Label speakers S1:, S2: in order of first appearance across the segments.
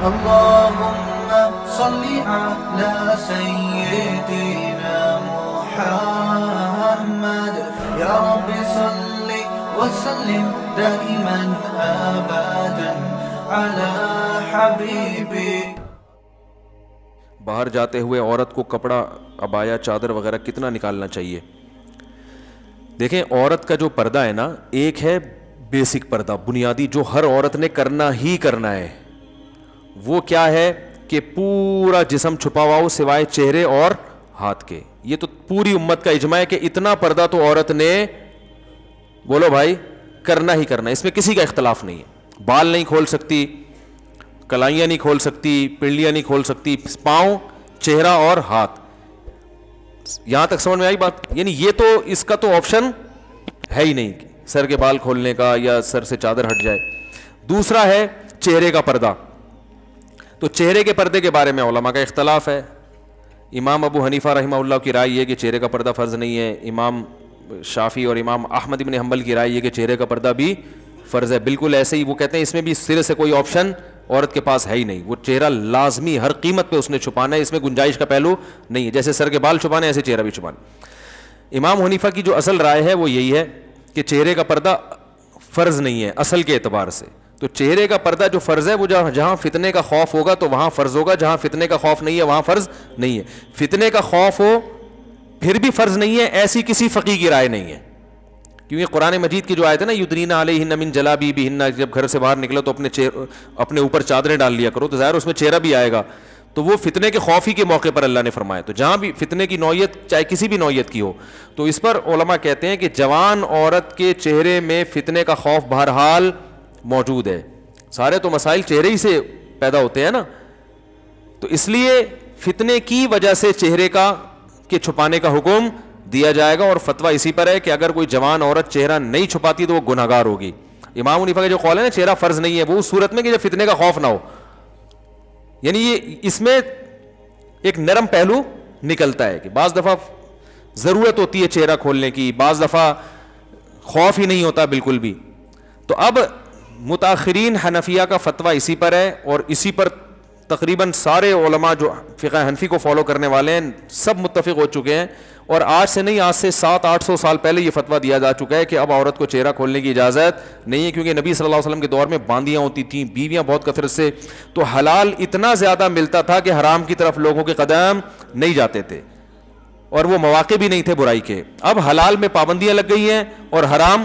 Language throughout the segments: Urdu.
S1: اللهم صل على سيدنا محمد يا رب صل وسلم دائما ابدا على حبيبي.
S2: باہر جاتے ہوئے عورت کو کپڑا عبایا چادر وغیرہ کتنا نکالنا چاہیے؟ دیکھیں عورت کا جو پردہ ہے نا، ایک ہے بیسک پردہ بنیادی جو ہر عورت نے کرنا ہی کرنا ہے. وہ کیا ہے کہ پورا جسم چھپا ہوا ہو سوائے چہرے اور ہاتھ کے. یہ تو پوری امت کا اجماع ہے کہ اتنا پردہ تو عورت نے بولو بھائی کرنا ہی کرنا ہے. اس میں کسی کا اختلاف نہیں ہے. بال نہیں کھول سکتی، کلائیاں نہیں کھول سکتی، پنڈلیاں نہیں کھول سکتی، پاؤں، چہرہ اور ہاتھ. یہاں تک سمجھ میں آئی بات؟ یعنی یہ تو اس کا تو آپشن ہے ہی نہیں سر کے بال کھولنے کا یا سر سے چادر ہٹ جائے. دوسرا ہے چہرے کا پردہ. تو چہرے کے پردے کے بارے میں علماء کا اختلاف ہے. امام ابو حنیفہ رحمہ اللہ کی رائے یہ کہ چہرے کا پردہ فرض نہیں ہے. امام شافعی اور امام احمد بن حنبل کی رائے یہ کہ چہرے کا پردہ بھی فرض ہے. بالکل ایسے ہی وہ کہتے ہیں اس میں بھی سرے سے کوئی آپشن عورت کے پاس ہے ہی نہیں. وہ چہرہ لازمی ہر قیمت پہ اس نے چھپانا ہے. اس میں گنجائش کا پہلو نہیں ہے. جیسے سر کے بال چھپانے ایسے چہرہ بھی چھپانا. امام حنیفہ کی جو اصل رائے ہے وہ یہی ہے کہ چہرے کا پردہ فرض نہیں ہے اصل کے اعتبار سے. تو چہرے کا پردہ جو فرض ہے وہ جہاں فتنے کا خوف ہوگا تو وہاں فرض ہوگا، جہاں فتنے کا خوف نہیں ہے وہاں فرض نہیں ہے. فتنے کا خوف ہو پھر بھی فرض نہیں ہے، ایسی کسی فقیہ کی رائے نہیں ہے. کیونکہ قرآن مجید کی جو آیت ہے نا یدنین علیہن من جلابیبہن، جب گھر سے باہر نکلو تو اپنے اوپر چادریں ڈال لیا کرو، تو ظاہر اس میں چہرہ بھی آئے گا. تو وہ فتنے کے خوف ہی کے موقع پر اللہ نے فرمایا. تو جہاں بھی فتنے کی نوعیت چاہے کسی بھی نوعیت کی ہو تو اس پر علماء کہتے ہیں کہ جوان عورت کے چہرے میں فتنے کا خوف بہرحال موجود ہے. سارے تو مسائل چہرے ہی سے پیدا ہوتے ہیں نا. تو اس لیے فتنے کی وجہ سے چہرے کے چھپانے کا حکم دیا جائے گا. اور فتویٰ اسی پر ہے کہ اگر کوئی جوان عورت چہرہ نہیں چھپاتی تو وہ گناہ گار ہوگی. امام حنیفہ کا جو قول ہے نا چہرہ فرض نہیں ہے وہ اس صورت میں کہ جب فتنے کا خوف نہ ہو. یعنی یہ اس میں ایک نرم پہلو نکلتا ہے کہ بعض دفعہ ضرورت ہوتی ہے چہرہ کھولنے کی، بعض دفعہ خوف ہی نہیں ہوتا بالکل بھی. تو اب متاخرین حنفیہ کا فتویٰ اسی پر ہے اور اسی پر تقریباً سارے علماء جو فقہ حنفی کو فالو کرنے والے ہیں سب متفق ہو چکے ہیں. اور آج سے نہیں، آج سے 700-800 سال پہلے یہ فتویٰ دیا جا چکا ہے کہ اب عورت کو چہرہ کھولنے کی اجازت نہیں ہے. کیونکہ نبی صلی اللہ علیہ وسلم کے دور میں باندیاں ہوتی تھیں، بیویاں بہت کثرت سے، تو حلال اتنا زیادہ ملتا تھا کہ حرام کی طرف لوگوں کے قدم نہیں جاتے تھے اور وہ مواقع بھی نہیں تھے برائی کے. اب حلال میں پابندیاں لگ گئی ہیں اور حرام،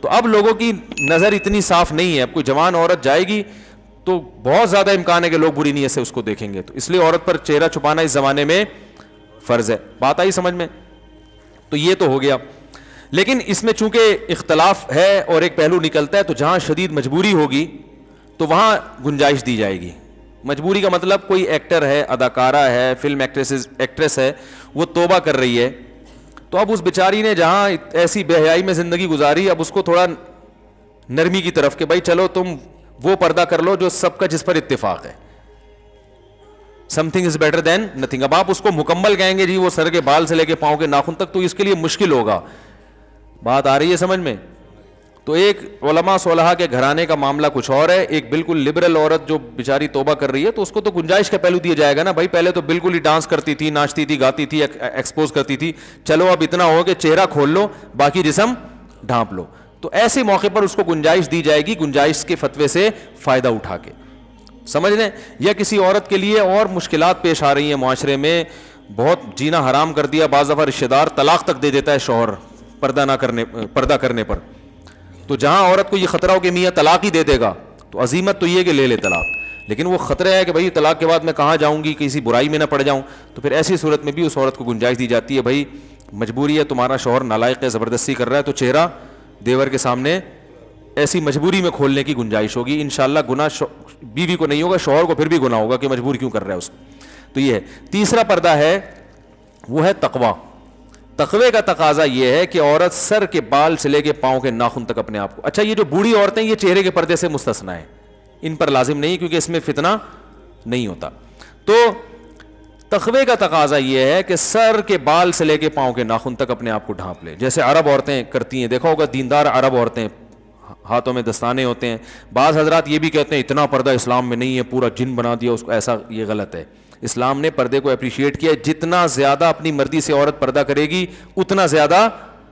S2: تو اب لوگوں کی نظر اتنی صاف نہیں ہے. اب کوئی جوان عورت جائے گی تو بہت زیادہ امکان ہے کہ لوگ بری نیت سے اس کو دیکھیں گے. تو اس لیے عورت پر چہرہ چھپانا اس زمانے میں فرض ہے. بات آئی سمجھ میں؟ تو یہ تو ہو گیا. لیکن اس میں چونکہ اختلاف ہے اور ایک پہلو نکلتا ہے تو جہاں شدید مجبوری ہوگی تو وہاں گنجائش دی جائے گی. مجبوری کا مطلب کوئی ایکٹر ہے، اداکارہ ہے، فلم ایکٹریس ہے، وہ توبہ کر رہی ہے تو اب اس بیچاری نے جہاں ایسی بے حیائی میں زندگی گزاری اب اس کو تھوڑا نرمی کی طرف کہ بھائی چلو تم وہ پردہ کر لو جو سب کا جس پر اتفاق ہے. Some thing is better than nothing. اب آپ اس کو مکمل کہیں گے جی وہ سر کے بال سے لے کے پاؤں کے ناخن تک تو اس کے لیے مشکل ہوگا. بات آ رہی ہے سمجھ میں؟ تو ایک علماء صلحاء کے گھرانے کا معاملہ کچھ اور ہے، ایک بالکل لبرل عورت جو بیچاری توبہ کر رہی ہے تو اس کو تو گنجائش کا پہلو دیا جائے گا نا. بھائی پہلے تو بالکل ہی ڈانس کرتی تھی، ناچتی تھی، گاتی تھی، ایکسپوز کرتی تھی، چلو اب اتنا ہو کہ چہرہ کھول لو باقی جسم ڈھانپ لو. تو ایسے موقع پر اس کو گنجائش دی جائے گی، گنجائش کے فتوے سے فائدہ اٹھا کے. سمجھ لیں؟ یا کسی عورت کے لیے اور مشکلات پیش آ رہی ہیں معاشرے میں، بہت جینا حرام کر دیا، بعض دفعہ رشتہ دار طلاق تک دے دیتا ہے شوہر پردہ کرنے پر. تو جہاں عورت کو یہ خطرہ ہو کہ میاں طلاق ہی دے دے گا تو عزیمت تو یہ کہ لے لے طلاق. لیکن وہ خطرہ ہے کہ بھائی طلاق کے بعد میں کہاں جاؤں گی، کسی برائی میں نہ پڑ جاؤں. تو پھر ایسی صورت میں بھی اس عورت کو گنجائش دی جاتی ہے بھائی مجبوری ہے، تمہارا شوہر نالائق ہے، زبردستی کر رہا ہے، تو چہرہ دیور کے سامنے ایسی مجبوری میں کھولنے کی گنجائش ہوگی. انشاءاللہ گناہ بیوی کو نہیں ہوگا، شوہر کو پھر بھی گناہ ہوگا کہ مجبور کیوں کر رہا ہے اس کو. تو یہ ہے. تیسرا پردہ ہے وہ ہے تقوی. تقوی کا تقاضا یہ ہے کہ عورت سر کے بال سے لے کے پاؤں کے ناخن تک اپنے آپ کو. اچھا یہ جو بوڑھی عورتیں یہ چہرے کے پردے سے مستثنا ہے، ان پر لازم نہیں کیونکہ اس میں فتنہ نہیں ہوتا. تو تقوی کا تقاضا یہ ہے کہ سر کے بال سے لے کے پاؤں کے ناخن تک اپنے آپ کو ڈھانپ لے، جیسے عرب عورتیں کرتی ہیں. دیکھا ہوگا دیندار عرب عورتیں ہاتھوں میں دستانے ہوتے ہیں. بعض حضرات یہ بھی کہتے ہیں اتنا پردہ اسلام میں نہیں ہے, پورا جن بنا دیا اس کو, ایسا یہ غلط ہے. اسلام نے پردے کو اپریشیٹ کیا ہے, جتنا زیادہ اپنی مرضی سے عورت پردہ کرے گی اتنا زیادہ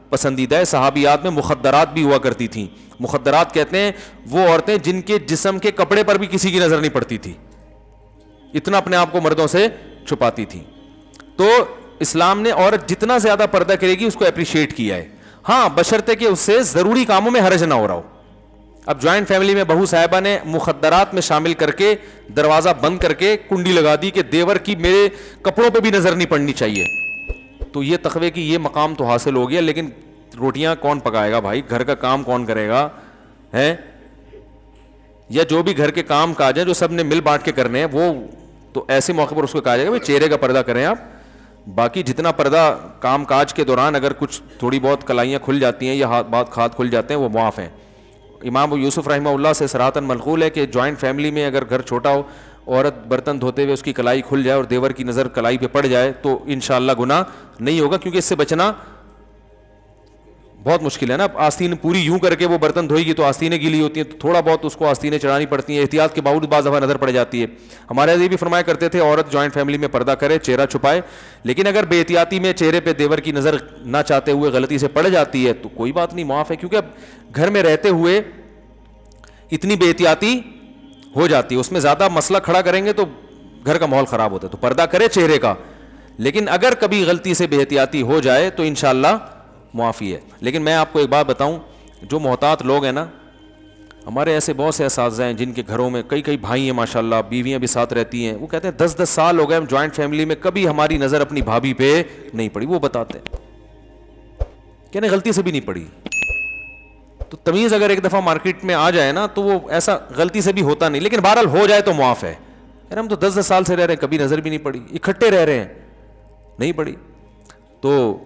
S2: پسندیدہ ہے. صحابیات میں مخدرات بھی ہوا کرتی تھیں. مخدرات کہتے ہیں وہ عورتیں جن کے جسم کے کپڑے پر بھی کسی کی نظر نہیں پڑتی تھی, اتنا اپنے آپ کو مردوں سے چھپاتی تھی. تو اسلام نے عورت جتنا زیادہ پردہ کرے گی اس کو اپریشیٹ کیا ہے. ہاں بشرطے کہ اس سے ضروری کاموں میں حرج نہ ہو رہا ہو. اب جوائنٹ فیملی میں بہو صاحبہ نے مخدرات میں شامل کر کے دروازہ بند کر کے کنڈی لگا دی کہ دیور کی میرے کپڑوں پہ بھی نظر نہیں پڑنی چاہیے, تو یہ تقوی کی یہ مقام تو حاصل ہو گیا, لیکن روٹیاں کون پکائے گا بھائی, گھر کا کام کون کرے گا ہے, یا جو بھی گھر کے کام کاج ہیں جو سب نے مل بانٹ کے کرنے ہیں, وہ تو ایسے موقع پر اس کو کہا جائے گا بھائی چہرے کا پردہ کریں آپ. باقی جتنا پردہ کام کاج کے دوران اگر کچھ تھوڑی بہت کلائیاں کھل جاتی ہیں یا ہاتھ بات کھات کھل جاتے ہیں وہ معاف ہیں. امام ابو یوسف رحمہ اللہ سے صراحتاً منقول ہے کہ جوائنٹ فیملی میں اگر گھر چھوٹا ہو, عورت برتن دھوتے ہوئے اس کی کلائی کھل جائے اور دیور کی نظر کلائی پہ پڑ جائے تو انشاءاللہ گناہ نہیں ہوگا, کیونکہ اس سے بچنا بہت مشکل ہے نا. آستین پوری یوں کر کے وہ برتن دھوئے گی تو آستینیں گیلی ہوتی ہیں, تو تھوڑا بہت اس کو آستینیں چڑھانی پڑتی ہیں, احتیاط کے باوجود بعض دفعہ نظر پڑ جاتی ہے. ہمارے یہ بھی فرمایا کرتے تھے عورت جوائنٹ فیملی میں پردہ کرے, چہرہ چھپائے, لیکن اگر بے احتیاطی میں چہرے پہ دیور کی نظر نہ چاہتے ہوئے غلطی سے پڑ جاتی ہے تو کوئی بات نہیں, معاف ہے. کیونکہ اب گھر میں رہتے ہوئے اتنی بے احتیاطی ہو جاتی ہے, اس میں زیادہ مسئلہ کھڑا کریں گے تو گھر کا ماحول خراب ہوتا ہے. تو پردہ کرے چہرے کا, لیکن اگر کبھی غلطی سے بے احتیاطی ہو جائے تو انشاءاللہ معافی ہے. لیکن میں آپ کو ایک بات بتاؤں, جو محتاط لوگ ہیں نا, ہمارے ایسے بہت سے اساتذہ ہیں جن کے گھروں میں کئی بھائی ہیں ماشاءاللہ, بیویاں بھی ساتھ رہتی ہیں, وہ کہتے ہیں 10 سال ہو گئے ہم جوائنٹ فیملی میں کبھی ہماری نظر اپنی بھابھی پہ نہیں پڑی. وہ بتاتے ہیں کہنے غلطی سے بھی نہیں پڑی. تو تمیز اگر ایک دفعہ مارکیٹ میں آ جائے نا تو وہ ایسا غلطی سے بھی ہوتا نہیں, لیکن بہرحال ہو جائے تو معاف ہے. یار ہم تو 10 سال سے رہ رہے ہیں, کبھی نظر بھی نہیں پڑی, اکٹھے رہ رہے ہیں, نہیں پڑی. تو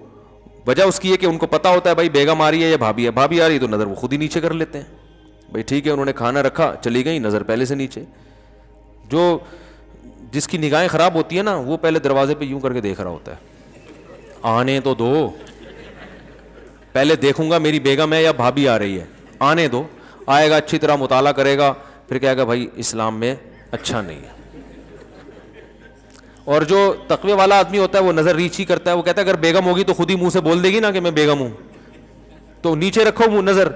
S2: وجہ اس کی ہے کہ ان کو پتا ہوتا ہے بھائی بیگم آ رہی ہے یا بھابھی ہے, بھابھی آ رہی ہے تو نظر وہ خود ہی نیچے کر لیتے ہیں. بھائی ٹھیک ہے انہوں نے کھانا رکھا, چلی گئی, نظر پہلے سے نیچے. جو جس کی نگاہیں خراب ہوتی ہیں نا وہ پہلے دروازے پہ یوں کر کے دیکھ رہا ہوتا ہے, آنے تو دو, پہلے دیکھوں گا میری بیگم ہے یا بھابھی آ رہی ہے, آنے دو. آئے گا اچھی طرح مطالعہ کرے گا, پھر کہے گا بھائی اسلام میں اچھا نہیں ہے. اور جو تقوی والا آدمی ہوتا ہے وہ نظر ریچ ہی کرتا ہے, وہ کہتا ہے اگر بیگم ہوگی تو خود ہی منہ سے بول دے گی نا کہ میں بیگم ہوں, تو نیچے رکھو منہ نظر.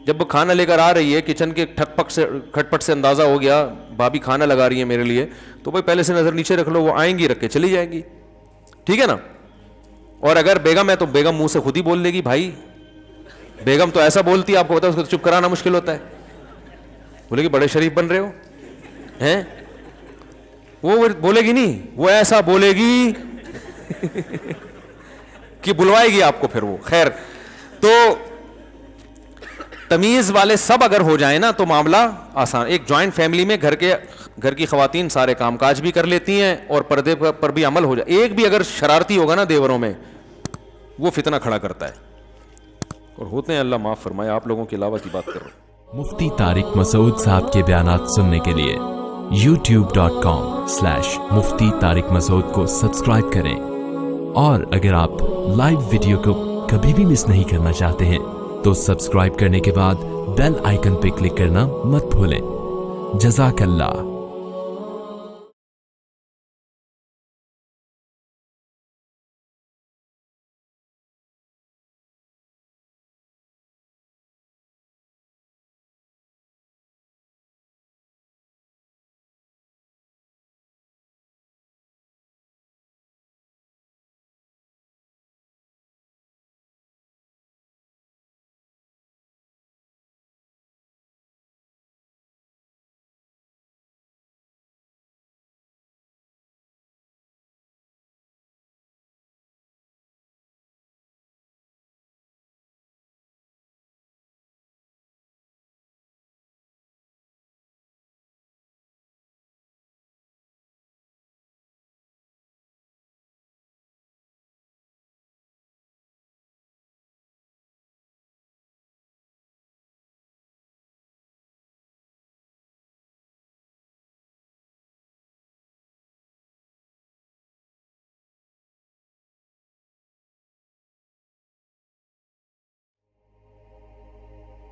S2: جب وہ کھانا لے کر آ رہی ہے کچن کے کھٹ پٹ سے اندازہ ہو گیا بھابھی کھانا لگا رہی ہے میرے لیے, تو بھائی پہلے سے نظر نیچے رکھ لو, وہ آئیں گی رکھ کے چلی جائیں گی, ٹھیک ہے نا. اور اگر بیگم ہے تو بیگم منہ سے خود ہی بول دے گی. بھائی بیگم تو ایسا بولتی ہے, آپ کو پتا ہے اس کو چپ کرانا مشکل ہوتا ہے. بولے گی بڑے شریف بن رہے ہو ہیں, وہ بولے گی نہیں, وہ ایسا بولے گی کہ بلوائے گی آپ کو پھر وہ. خیر, تو تمیز والے سب اگر ہو جائیں نا تو معاملہ آسان. ایک جوائنٹ فیملی میں گھر کی خواتین سارے کام کاج بھی کر لیتی ہیں اور پردے پر بھی عمل ہو جائے. ایک بھی اگر شرارتی ہوگا نا دیوروں میں, وہ فتنہ کھڑا کرتا ہے, اور ہوتے ہیں اللہ معاف فرمائے, آپ لوگوں کے علاوہ کی بات کر رہا ہوں.
S3: مفتی طارق مسعود صاحب کے بیانات سننے کے لیے youtube.com/مفتی طارق مسعود کو سبسکرائب کریں, اور اگر آپ لائیو ویڈیو کو کبھی بھی مس نہیں کرنا چاہتے ہیں تو سبسکرائب کرنے کے بعد بیل آئیکن پہ کلک کرنا مت بھولیں. جزاک اللہ.